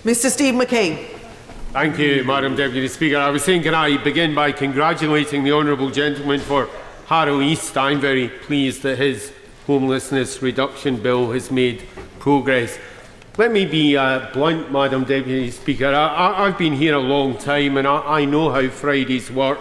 Mr. Steve McCabe. Thank you, Madam Deputy Speaker. I was saying, can I begin by congratulating the honourable gentleman for Harrow East. I'm very pleased that his homelessness reduction bill has made progress. Let me be blunt, Madam Deputy Speaker. I've been here a long time and I know how Fridays work.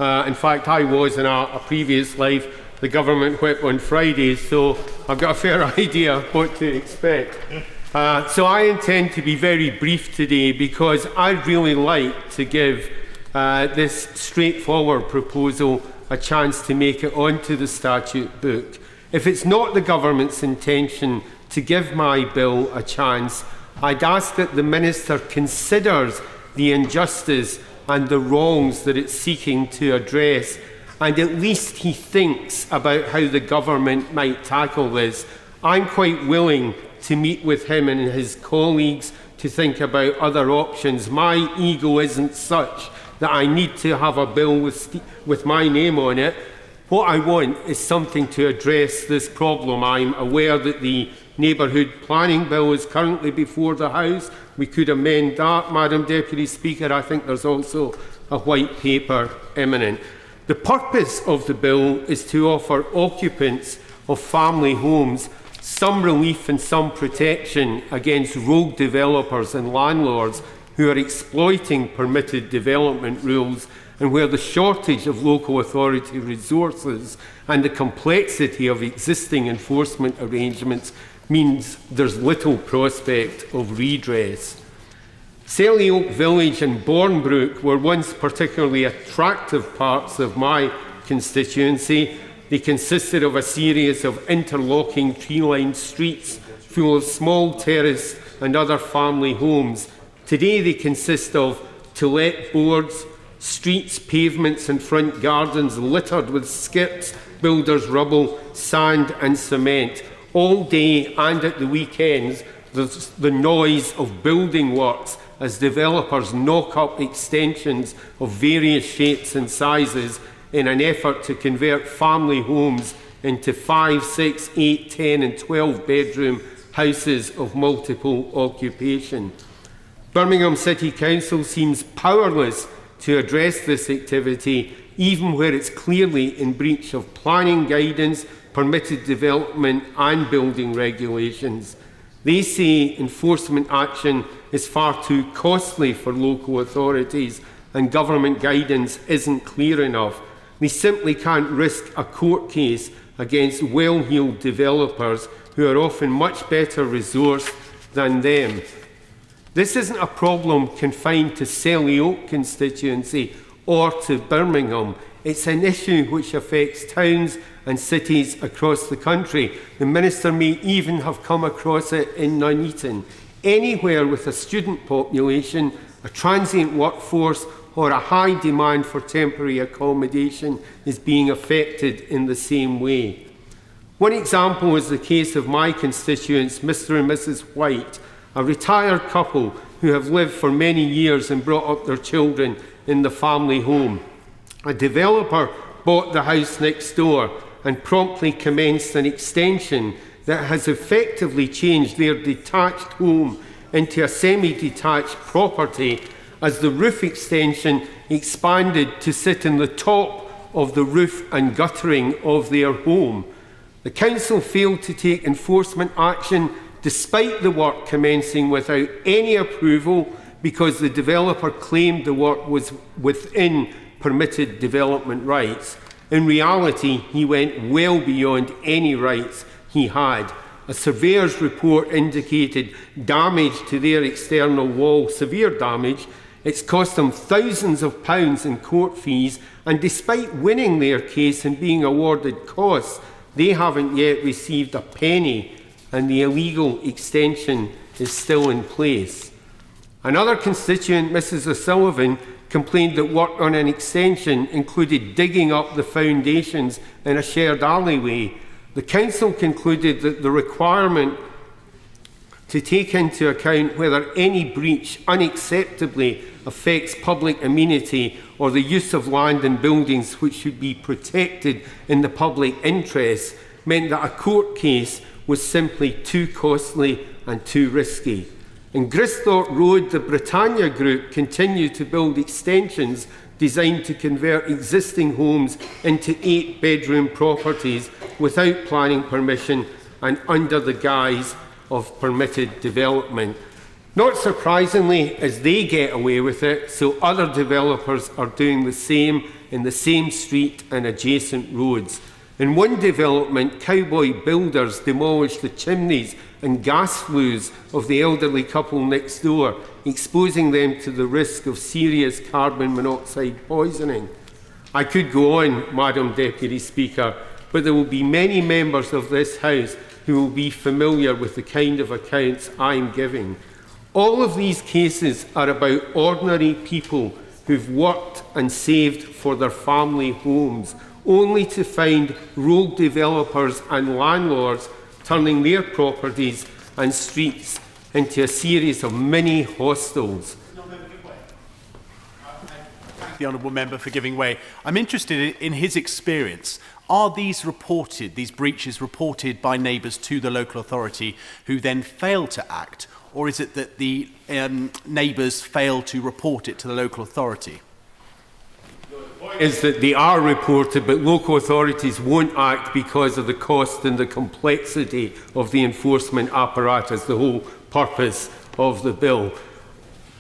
In fact, I was in a previous life the government whip on Fridays, so I've got a fair idea what to expect. So I intend to be very brief today because I'd really like to give this straightforward proposal a chance to make it onto the statute book. If it's not the government's intention to give my bill a chance, I'd ask that the Minister considers the injustice and the wrongs that it's seeking to address, and at least he thinks about how the government might tackle this. I'm quite willing to meet with him and his colleagues to think about other options. My ego isn't such that I need to have a bill with my name on it. What I want is something to address this problem. I'm aware that the Neighbourhood Planning Bill is currently before the House. We could amend that, Madam Deputy Speaker. I think there's also a white paper imminent. The purpose of the bill is to offer occupants of family homes some relief and some protection against rogue developers and landlords who are exploiting permitted development rules, and where the shortage of local authority resources and the complexity of existing enforcement arrangements means there's little prospect of redress. Selly Oak Village and Bournebrook were once particularly attractive parts of my constituency. They consisted of a series of interlocking tree-lined streets full of small terrace and other family homes. Today they consist of to-let boards, streets, pavements and front gardens littered with skips, builders' rubble, sand and cement. All day and at the weekends, there's the noise of building works as developers knock up extensions of various shapes and sizes in an effort to convert family homes into 5, 6, 8, 10 and 12 bedroom houses of multiple occupation. Birmingham City Council seems powerless to address this activity, even where it's clearly in breach of planning guidance, permitted development and building regulations. They say enforcement action is far too costly for local authorities and government guidance isn't clear enough. They simply can't risk a court case against well-heeled developers who are often much better resourced than them. This isn't a problem confined to Selly Oak constituency or to Birmingham. It's an issue which affects towns and cities across the country. The Minister may even have come across it in Nuneaton. Anywhere with a student population, a transient workforce or a high demand for temporary accommodation is being affected in the same way. One example is the case of my constituents, Mr. and Mrs. White, a retired couple who have lived for many years and brought up their children in the family home. A developer bought the house next door and promptly commenced an extension that has effectively changed their detached home into a semi-detached property as the roof extension expanded to sit in the top of the roof and guttering of their home. The council failed to take enforcement action despite the work commencing without any approval because the developer claimed the work was within permitted development rights. In reality, he went well beyond any rights he had. A surveyor's report indicated damage to their external wall, severe damage. It's cost them thousands of pounds in court fees, and despite winning their case and being awarded costs, they haven't yet received a penny, and the illegal extension is still in place. Another constituent, Mrs. O'Sullivan, complained that work on an extension included digging up the foundations in a shared alleyway. The council concluded that the requirement to take into account whether any breach unacceptably affects public amenity or the use of land and buildings which should be protected in the public interest meant that a court case was simply too costly and too risky. In Gristhorpe Road, the Britannia Group continue to build extensions designed to convert existing homes into 8-bedroom properties without planning permission and under the guise of permitted development. Not surprisingly, as they get away with it, so other developers are doing the same in the same street and adjacent roads. In one development, cowboy builders demolished the chimneys and gas flues of the elderly couple next door, exposing them to the risk of serious carbon monoxide poisoning. I could go on, Madam Deputy Speaker, but there will be many members of this House who will be familiar with the kind of accounts I am giving. All of these cases are about ordinary people who've worked and saved for their family homes, only to find rogue developers and landlords turning their properties and streets into a series of mini hostels. Thank the honourable member for giving way. I'm interested in his experience. Are these breaches reported by neighbours to the local authority who then fail to act, or is it that the neighbours fail to report it to the local authority? Is that they are reported, but local authorities won't act because of the cost and the complexity of the enforcement apparatus, the whole purpose of the bill.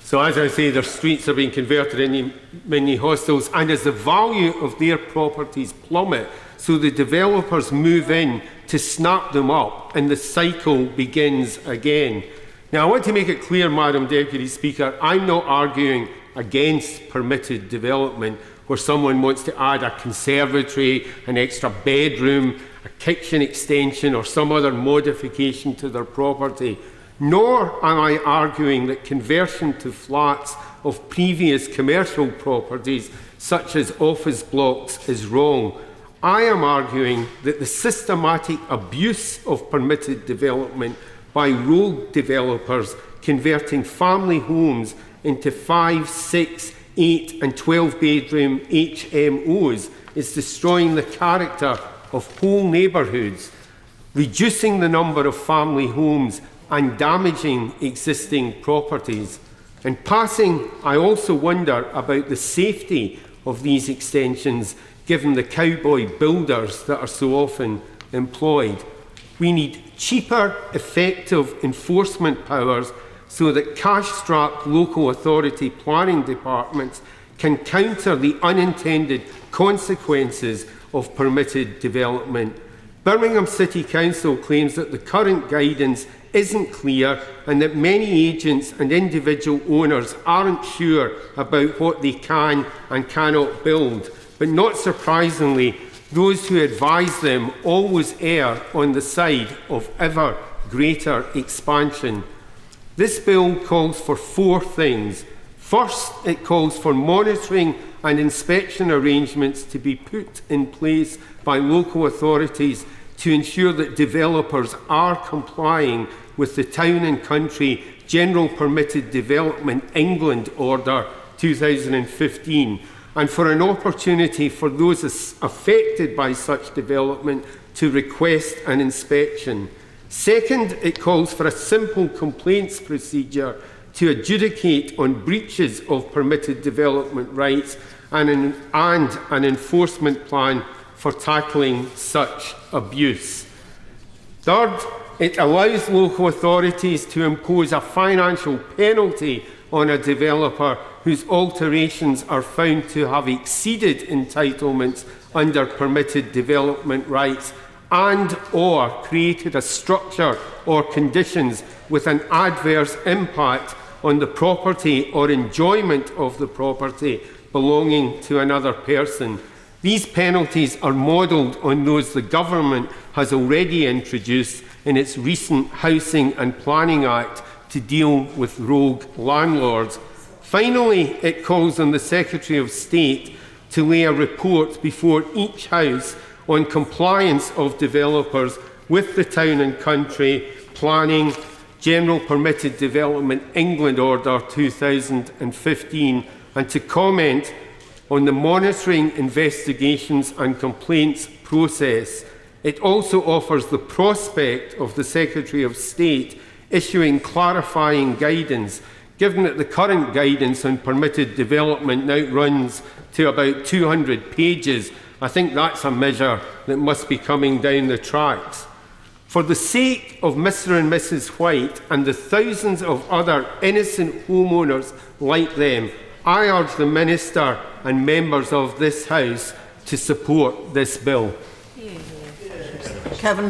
So as I say, their streets are being converted into mini hostels, and as the value of their properties plummet, so the developers move in to snap them up and the cycle begins again. Now I want to make it clear, Madam Deputy Speaker, I'm not arguing against permitted development where someone wants to add a conservatory, an extra bedroom, a kitchen extension or some other modification to their property. Nor am I arguing that conversion to flats of previous commercial properties, such as office blocks, is wrong. I am arguing that the systematic abuse of permitted development by rogue developers converting family homes into 5, 6, 8 and 12-bedroom HMOs is destroying the character of whole neighbourhoods, reducing the number of family homes and damaging existing properties. In passing, I also wonder about the safety of these extensions given the cowboy builders that are so often employed. We need cheaper, effective enforcement powers so that cash-strapped local authority planning departments can counter the unintended consequences of permitted development. Birmingham City Council claims that the current guidance isn't clear and that many agents and individual owners aren't sure about what they can and cannot build. But not surprisingly, those who advise them always err on the side of ever greater expansion. This bill calls for 4 things. First, it calls for monitoring and inspection arrangements to be put in place by local authorities to ensure that developers are complying with the Town and Country General Permitted Development England Order 2015, and for an opportunity for those affected by such development to request an inspection. Second, it calls for a simple complaints procedure to adjudicate on breaches of permitted development rights and an enforcement plan for tackling such abuse. Third, it allows local authorities to impose a financial penalty on a developer whose alterations are found to have exceeded entitlements under permitted development rights and or created a structure or conditions with an adverse impact on the property or enjoyment of the property belonging to another person. These penalties are modelled on those the government has already introduced in its recent Housing and Planning Act to deal with rogue landlords. Finally, it calls on the Secretary of State to lay a report before each House on compliance of developers with the Town and Country Planning General Permitted Development England Order 2015 and to comment on the monitoring, investigations and complaints process. It also offers the prospect of the Secretary of State issuing clarifying guidance, given that the current guidance on permitted development now runs to about 200 pages. I think that's a measure that must be coming down the tracks. For the sake of Mr. and Mrs. White and the thousands of other innocent homeowners like them, I urge the Minister and members of this House to support this bill. Kevin.